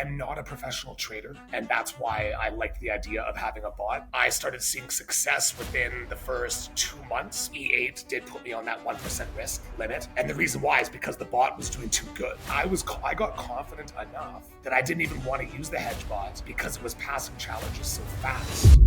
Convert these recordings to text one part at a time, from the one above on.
am not a professional trader, and that's why I liked the idea of having a bot. I started seeing success within the first 2 months. E8 did put me on that 1% risk limit, and the reason why is because the bot was doing too good. I got confident enough that I didn't even want to use the hedge bot because it was passing challenges so fast.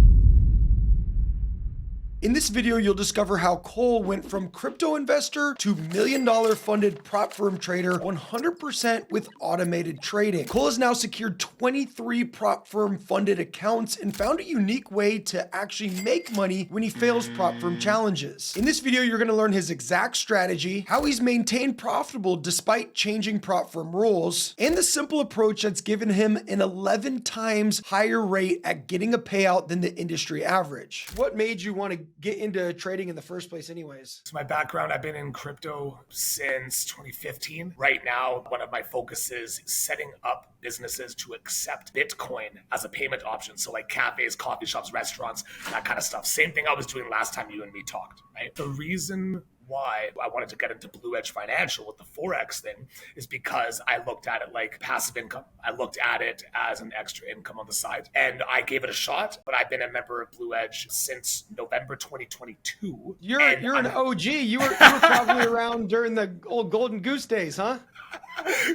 In this video, you'll discover how Cole went from crypto investor to $1 million funded prop firm trader 100% with automated trading. Cole has now secured 23 prop firm funded accounts and found a unique way to actually make money when he fails prop firm challenges. In this video, you're going to learn his exact strategy, how he's maintained profitable despite changing prop firm rules, and the simple approach that's given him an 11 times higher rate at getting a payout than the industry average. What made you want to get into trading in the first place anyways? So my background, I've been in crypto since 2015. Right now, one of my focuses is setting up businesses to accept Bitcoin as a payment option. So like cafes, coffee shops, restaurants, that kind of stuff. Same thing I was doing last time you and me talked, right? The reason why I wanted to get into Blue Edge Financial with the forex thing is because I looked at it like passive income. I looked at it as an extra income on the side, and I gave it a shot. But I've been a member of Blue Edge since November 2022. You're an OG. You were probably around during the old Golden Goose days, huh?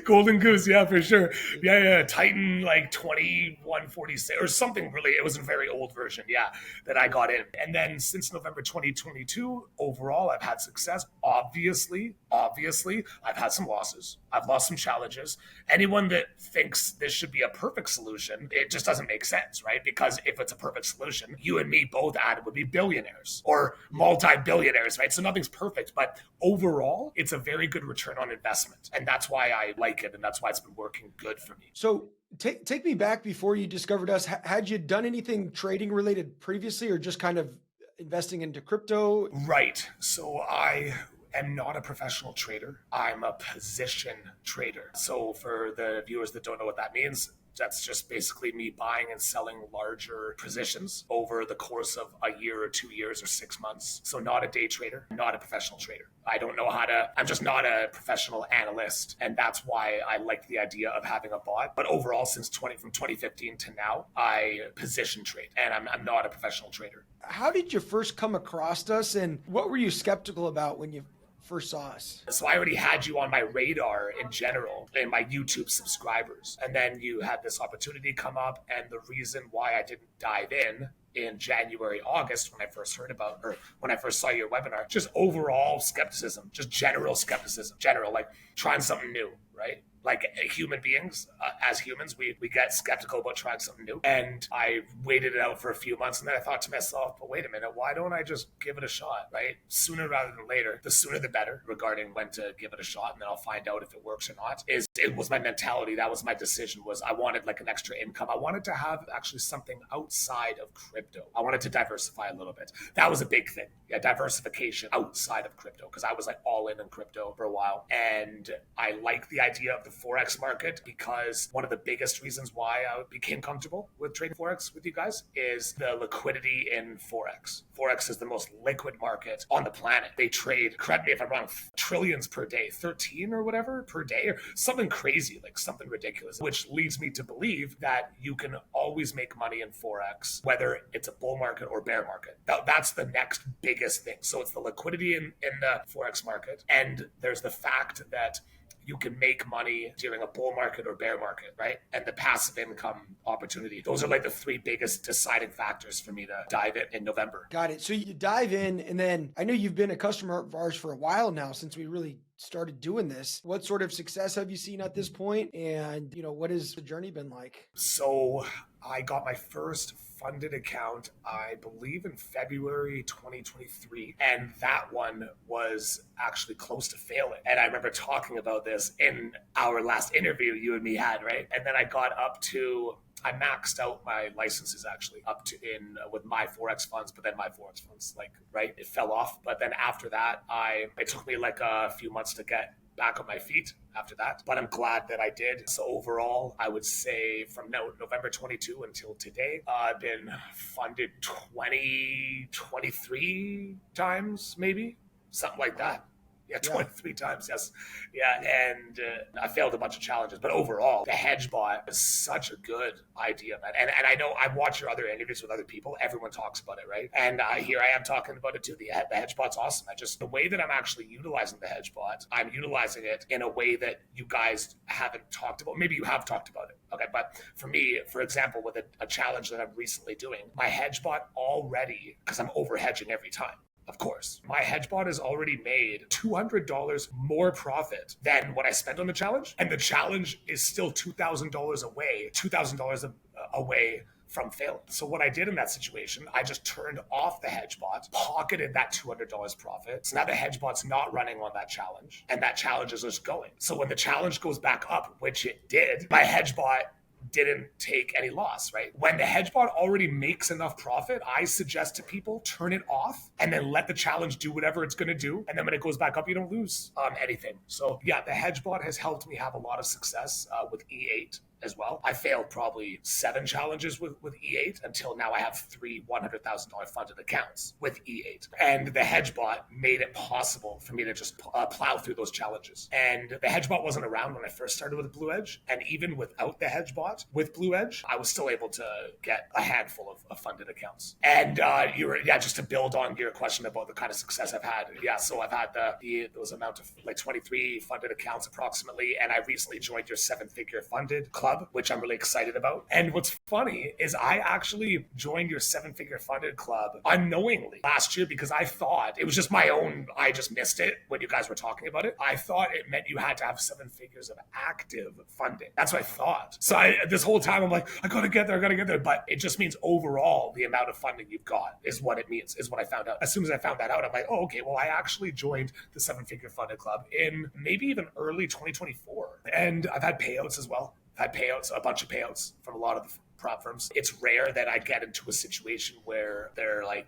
Golden Goose, yeah, for sure. Yeah. Titan, like 2146 or something. Really, it was a very old version, yeah, that I got in. And then since November 2022, overall, I've had success. Obviously, I've had some losses. I've lost some challenges. Anyone that thinks this should be a perfect solution, it just doesn't make sense, right? Because if it's a perfect solution, you and me both added would be billionaires or multi-billionaires, right? So nothing's perfect, but overall, it's a very good return on investment. And that's why I like it, and that's why it's been working good for me. So take me back before you discovered us. Had you done anything trading related previously, or just kind of investing into crypto? Right. So I am not a professional trader. I'm a position trader. So for the viewers that don't know what that means, that's just basically me buying and selling larger positions over the course of a year or 2 years or 6 months. So not a day trader, not a professional trader. I don't know I'm just not a professional analyst. And that's why I like the idea of having a bot. But overall, from 2015 to now, I position trade, and I'm not a professional trader. How did you first come across us, and what were you skeptical about when you first saw us? So I already had you on my radar in general, in my YouTube subscribers. And then you had this opportunity come up. And the reason why I didn't dive in January, August, when I first heard about, or when I first saw your webinar, just overall skepticism, just general skepticism, like trying something new, right? Like human beings, as humans, we get skeptical about trying something new. And I waited it out for a few months, and then I thought to myself, but wait a minute, why don't I just give it a shot, right? Sooner rather than later. The sooner the better regarding when to give it a shot, and then I'll find out if it works or not. It was my mentality. That was my decision, was I wanted like an extra income. I wanted to have actually something outside of crypto. I wanted to diversify a little bit. That was a big thing. Yeah, diversification outside of crypto, because I was like all in crypto for a while. And I like the idea of the forex market, because one of the biggest reasons why I became comfortable with trading forex with you guys is the liquidity in forex. Forex is the most liquid market on the planet. They trade, correct me if I'm wrong, trillions per day, 13 or whatever per day, or something crazy, like something ridiculous, which leads me to believe that you can always make money in forex, whether it's a bull market or bear market. That's the next biggest thing. So it's the liquidity in the forex market, and there's the fact that you can make money during a bull market or bear market, right? And the passive income opportunity. Those are like the three biggest deciding factors for me to dive in November. Got it. So you dive in, and then I know you've been a customer of ours for a while now, since we really started doing this. What sort of success have you seen at this point? And, what has the journey been like? So I got my first funded account, I believe in February 2023. And that one was actually close to failing. And I remember talking about this in our last interview you and me had, right? And then I got I maxed out my licenses actually up to with my forex funds, but then my forex funds, it fell off. But then after that, it took me like a few months to get back on my feet after that, but I'm glad that I did. So overall, I would say from November 22 until today, I've been funded 23 times, maybe something like that. Yeah, 23 times, yes. Yeah, and I failed a bunch of challenges. But overall, the hedge bot is such a good idea, man. And I know I've watched your other interviews with other people. Everyone talks about it, right? And here I am talking about it too. The hedge bot's awesome. The way that I'm actually utilizing the hedge bot, I'm utilizing it in a way that you guys haven't talked about. Maybe you have talked about it. Okay, but for me, for example, with a challenge that I'm recently doing, my hedge bot already, because I'm over hedging every time. Of course, my hedge bot has already made $200 more profit than what I spent on the challenge. And the challenge is still $2,000 away, $2,000 away from failing. So what I did in that situation, I just turned off the hedge bot, pocketed that $200 profit. So now the hedge bot's not running on that challenge, and that challenge is just going. So when the challenge goes back up, which it did, my hedge bot didn't take any loss, right? When the hedge bot already makes enough profit, I suggest to people turn it off and then let the challenge do whatever it's going to do. And then when it goes back up, you don't lose anything. So yeah, the hedge bot has helped me have a lot of success with E8 as well. I failed probably 7 challenges with E8 until now I have 3 $100,000 funded accounts with E8. And the hedge bot made it possible for me to just plow through those challenges. And the hedge bot wasn't around when I first started with Blue Edge. And even without the hedge bot with Blue Edge, I was still able to get a handful of funded accounts. And just to build on your question about the kind of success I've had. Yeah, so I've had those amount of like 23 funded accounts approximately. And I recently joined your 7-figure funded club, which I'm really excited about. And what's funny is I actually joined your 7-figure funded club unknowingly last year because I thought it was just my own, I just missed it when you guys were talking about it. I thought it meant you had to have 7 figures of active funding. That's what I thought. So this whole time I'm like, I gotta get there. But it just means overall the amount of funding you've got is what it means, is what I found out. As soon as I found that out, I'm like, oh, okay, well, I actually joined the 7-figure funded club in maybe even early 2024. And I've had payouts as well. I've had payouts, a bunch of payouts from a lot of the prop firms. It's rare that I get into a situation where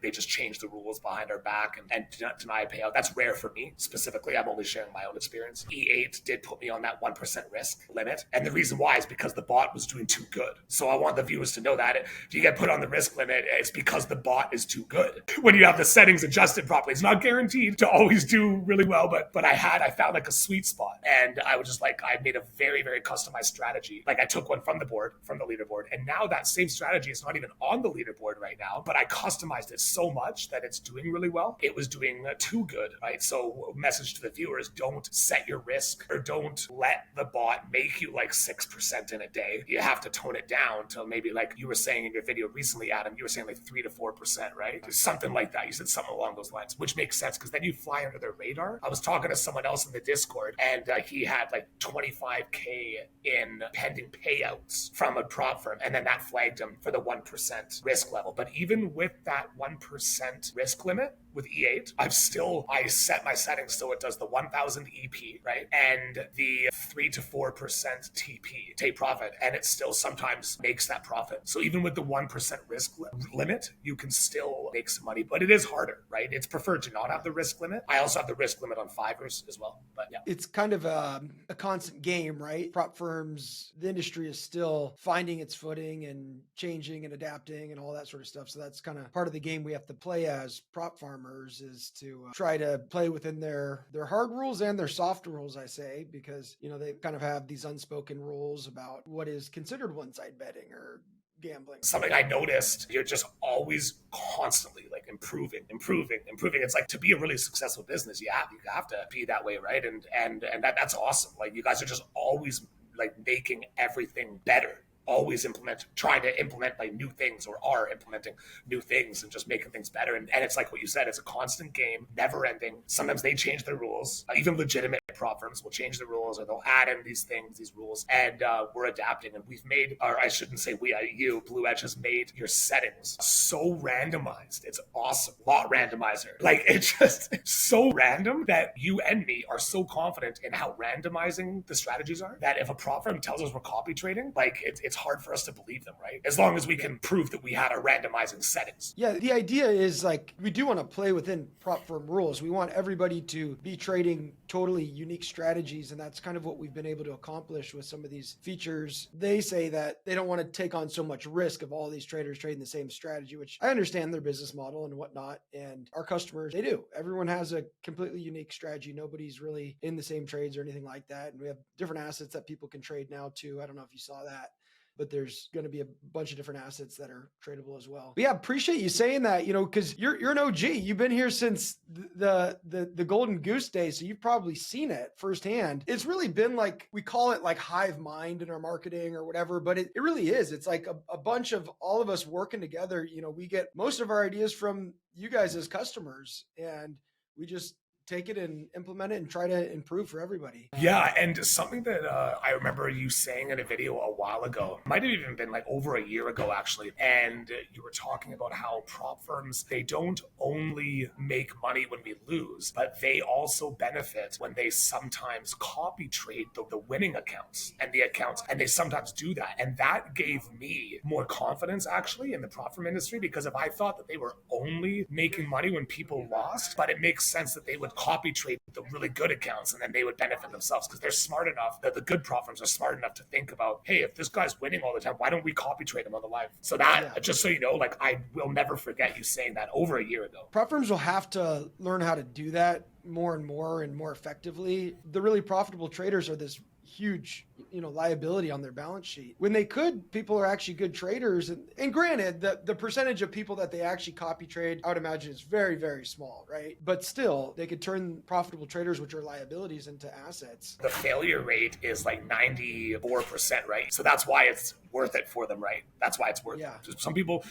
they just change the rules behind our back and deny a payout. That's rare for me specifically. I'm only sharing my own experience. E8 did put me on that 1% risk limit. And the reason why is because the bot was doing too good. So I want the viewers to know that if you get put on the risk limit, it's because the bot is too good. When you have the settings adjusted properly, it's not guaranteed to always do really well, but I found like a sweet spot. And I was just like, I made a very, very customized strategy. Like I took one from the leaderboard, and now that same strategy is not even on the leaderboard right now, but I customized it so much that it's doing really well. It was doing too good, right? So message to the viewers, don't set your risk or don't let the bot make you like 6% in a day. You have to tone it down to maybe like you were saying in your video recently, Adam, you were saying like 3 to 4%, right? Something like that. You said something along those lines, which makes sense because then you fly under their radar. I was talking to someone else in the Discord and he had like 25K in pending payouts from a prop firm. And then that flagged him for the 1% risk level. But even with that 1% risk limit with E8, I set my settings so it does the 1,000 EP, right? And the 3 to 4% TP, take profit. And it still sometimes makes that profit. So even with the 1% risk limit, you can still make some money, but it is harder, right? It's preferred to not have the risk limit. I also have the risk limit on fivers as well, but yeah. It's kind of a constant game, right? Prop firms, the industry is still finding its footing and changing and adapting and all that sort of stuff. So that's kind of part of the game we have to play as prop farmers, is to try to play within their hard rules and their soft rules, I say, because, they kind of have these unspoken rules about what is considered one-side betting or gambling. Something I noticed, you're just always constantly like improving. It's like to be a really successful business, you have to be that way, right? And that's awesome. Like you guys are just always like making everything better. Always trying to implement like new things, or are implementing new things and just making things better. And it's like what you said, it's a constant game, never ending. Sometimes they change their rules. Even legitimate prop firms will change the rules, or they'll add in these rules. And we're adapting. And we've made, or I shouldn't say you, Blue Edge has made your settings so randomized. It's awesome. Lot randomizer. Like it's just so random that you and me are so confident in how randomizing the strategies are that if a prop firm tells us we're copy trading, like it's it's hard for us to believe them, right? As long as we can prove that we had our randomizing settings. Yeah, the idea is like we do want to play within prop firm rules. We want everybody to be trading totally unique strategies, and that's kind of what we've been able to accomplish with some of these features. They say that they don't want to take on so much risk of all these traders trading the same strategy, which I understand their business model and whatnot. And our customers, they do. Everyone has a completely unique strategy. Nobody's really in the same trades or anything like that. And we have different assets that people can trade now too. I don't know if you saw that, but there's going to be a bunch of different assets that are tradable as well. But yeah, appreciate you saying that, because you're an OG. You've been here since the Golden Goose days, so you've probably seen it firsthand. It's really been like, we call it like hive mind in our marketing or whatever, but it really is. It's like a bunch of all of us working together. We get most of our ideas from you guys as customers, and we just take it and implement it and try to improve for everybody. Yeah, and something that I remember you saying in a video a while ago, might have even been like over a year ago actually, and you were talking about how prop firms, they don't only make money when we lose, but they also benefit when they sometimes copy trade the winning accounts and the accounts, and they sometimes do that. And that gave me more confidence actually in the prop firm industry, because if I thought that they were only making money when people lost, but it makes sense that they would copy trade the really good accounts and then they would benefit themselves, because they're smart enough, that the good prop firms are smart enough to think about, hey, if this guy's winning all the time, why don't we copy trade him on the live? So that, just so you know, like I will never forget you saying that over a year ago. Prop firms will have to learn how to do that more and more effectively. The really profitable traders are this huge, liability on their balance sheet. When they could, people are actually good traders. And granted, the percentage of people that they actually copy trade, I would imagine is very, very small, right? But still, they could turn profitable traders, which are liabilities, into assets. The failure rate is like 94%, right? So that's why it's worth it for them, right? That's why it's worth it. Some people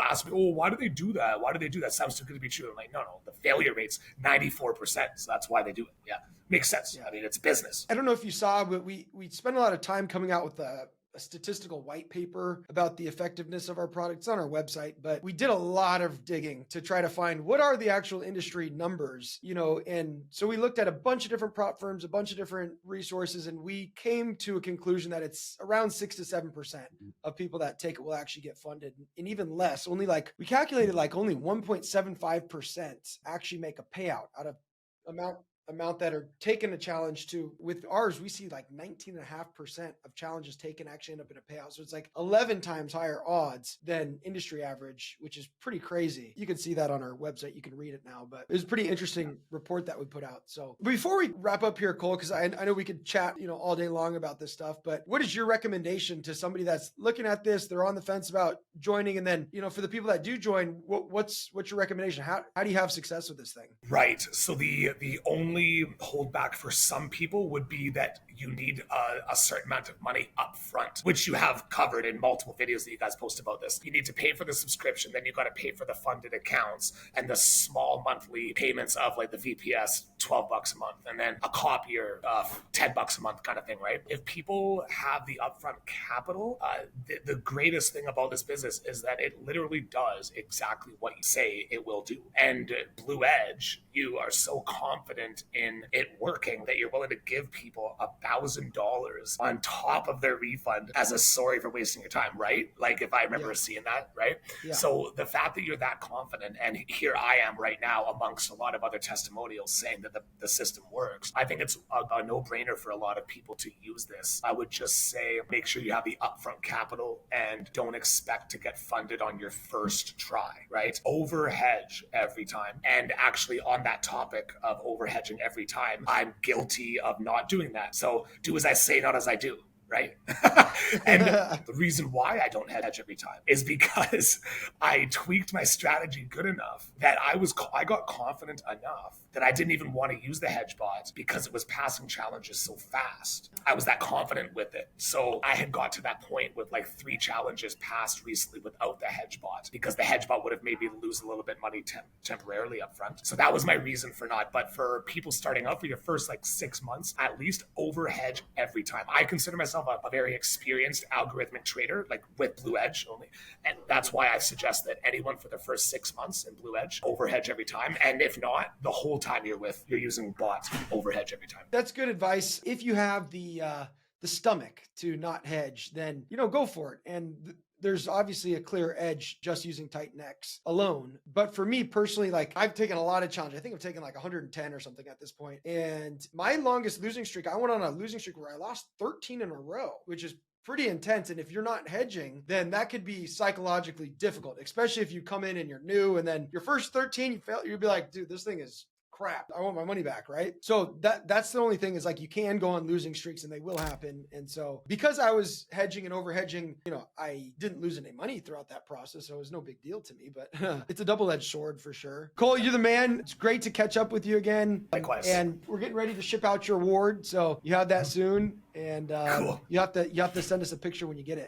ask me, oh, why do they do that? Why do they do that? Sounds too good to be true. I'm like, no, the failure rate's 94%. So that's why they do it. Yeah. Makes sense. Yeah. I mean, it's business. I don't know if you saw, but we spent a lot of time coming out with a statistical white paper about the effectiveness of our product. It's on our website, but we did a lot of digging to try to find what are the actual industry numbers, and so we looked at a bunch of different prop firms, a bunch of different resources, and we came to a conclusion that it's around 6 to 7% of people that take it will actually get funded, and even less, only we calculated only 1.75% actually make a payout out of amount that are taking a challenge. To with ours, we see 19.5% of challenges taken actually end up in a payout. So it's 11 times higher odds than industry average, which is pretty crazy. You can see that on our website. You can read it now, but it was a pretty interesting report that we put out. So before we wrap up here, Cole, because I know we could chat, all day long about this stuff, but what is your recommendation to somebody that's looking at this, they're on the fence about joining, and then, for the people that do join, what's your recommendation? How do you have success with this thing? Right. So the only holdback for some people would be that you need a certain amount of money up front, which you have covered in multiple videos that you guys post about this. You need to pay for the subscription, then you got to pay for the funded accounts and the small monthly payments of the VPS, $12 a month, and then a copier of $10 a month kind of thing, right? If people have the upfront capital, the greatest thing about this business is that it literally does exactly what you say it will do. And Blue Edge, you are so confident in it working that you're willing to give people $1,000 on top of their refund as a sorry for wasting your time, right? If I remember seeing that, right? Yeah. So the fact that you're that confident, and here I am right now amongst a lot of other testimonials saying that the system works, I think it's a no-brainer for a lot of people to use this. I would just say make sure you have the upfront capital and don't expect to get funded on your first try, right? Overhedge every time. And actually on that topic of overhedging every time, I'm guilty of not doing that. So do as I say, not as I do. Right. And the reason why I don't hedge every time is because I tweaked my strategy good enough that I got confident enough that I didn't even want to use the hedge bot because it was passing challenges so fast. I was that confident with it. So I had got to that point with 3 challenges passed recently without the hedge bot, because the hedge bot would have made me lose a little bit money temporarily up front. So that was my reason for not. But for people starting out, for your first 6 months, at least overhedge every time. I consider myself a very experienced algorithmic trader, with Blue Edge only. And that's why I suggest that anyone for the first 6 months in Blue Edge overhedge every time. And if not, the whole time you're using bots, overhedge every time. That's good advice. If you have the the stomach to not hedge, then, you know, go for it. And there's obviously a clear edge just using Titan X alone. But for me personally, like I've taken a lot of challenge. I think I've taken like 110 or something at this point. And my longest losing streak, I went on a losing streak where I lost 13 in a row, which is pretty intense. And if you're not hedging, then that could be psychologically difficult, especially if you come in and you're new and then your first 13, you fail, you'd be like, dude, this thing is crap. I want my money back, right? So that's the only thing is like you can go on losing streaks and they will happen. And so because I was hedging and over hedging, you know, I didn't lose any money throughout that process. So it was no big deal to me, but it's a double-edged sword for sure. Cole, you're the man. It's great to catch up with you again. Likewise. And we're getting ready to ship out your award. So you have that soon. And Cool. you have to send us a picture when you get it.